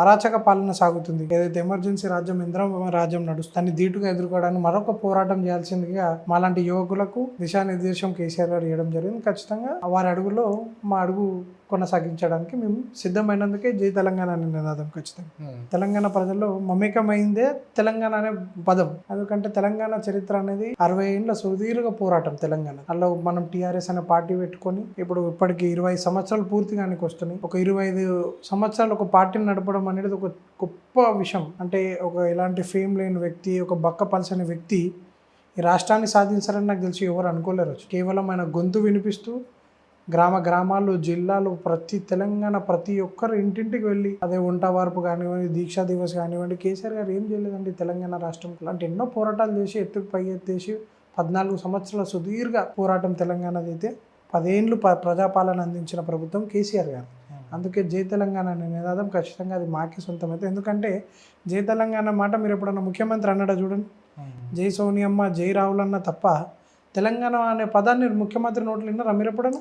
అరాచక పాలన సాగుతుంది. ఏదైతే ఎమర్జెన్సీ రాజ్యం ఇంద్రమ రాజ్యం నడుస్తుంది దాన్ని ధీటుగా ఎదుర్కోవడానికి మరొక పోరాటం చేయాల్సిందిగా మాలాంటి యువకులకు దిశానిర్దేశం కేసీఆర్ గారు ఇవ్వడం జరిగింది. ఖచ్చితంగా వారి అడుగులో మా అడుగు కొనసాగించడానికి మేము సిద్ధమైనందుకే జై తెలంగాణ అనే నినాదం. ఖచ్చితంగా తెలంగాణ ప్రజల్లో మమేకమైందే తెలంగాణ అనే పదం. ఎందుకంటే తెలంగాణ చరిత్ర అనేది 60 ఏళ్ళ సుదీర్ఘ పోరాటం. తెలంగాణ అలా మనం టీఆర్ఎస్ అనే పార్టీ పెట్టుకొని ఇప్పటికి 20 సంవత్సరాలు పూర్తిగానికి వస్తున్నాయి. ఒక 25 సంవత్సరాలు ఒక పార్టీని నడపడం అనేది ఒక గొప్ప విషయం. అంటే ఎలాంటి ఫేమ్ లేని వ్యక్తి, ఒక బక్క పలసని వ్యక్తి ఈ రాష్ట్రాన్ని సాధించారని నాకు తెలిసి ఎవరు అనుకోలేరు. కేవలం ఆయన గొంతు వినిపిస్తూ గ్రామాలు, జిల్లాలు, తెలంగాణ ప్రతి ఒక్కరు ఇంటింటికి వెళ్ళి అదే వంట వార్పు కానివ్వండి, దీక్షా దివస్ కానివ్వండి, కేసీఆర్ గారు ఏం చేయలేదండి తెలంగాణ రాష్ట్రం అంటే ఎన్నో పోరాటాలు చేసి ఎత్తుకు పై ఎత్తేసి 14 సంవత్సరాల సుదీర్ఘ పోరాటం తెలంగాణది. అయితే 10 ఏళ్ళు ప్రజాపాలన అందించిన ప్రభుత్వం కేసీఆర్ గారు. అందుకే జై తెలంగాణ అనే నినాదం ఖచ్చితంగా అది మాకే సొంతమైతే. ఎందుకంటే జై తెలంగాణ మాట మీరు ఎప్పుడన్నా ముఖ్యమంత్రి అన్నాడా చూడండి, జై సోనియమ్మ, జై రాహుల్ అన్న తప్ప తెలంగాణ అనే పదాన్ని ముఖ్యమంత్రి నోట్లు విన్నారా మీరు ఎప్పుడన్నా?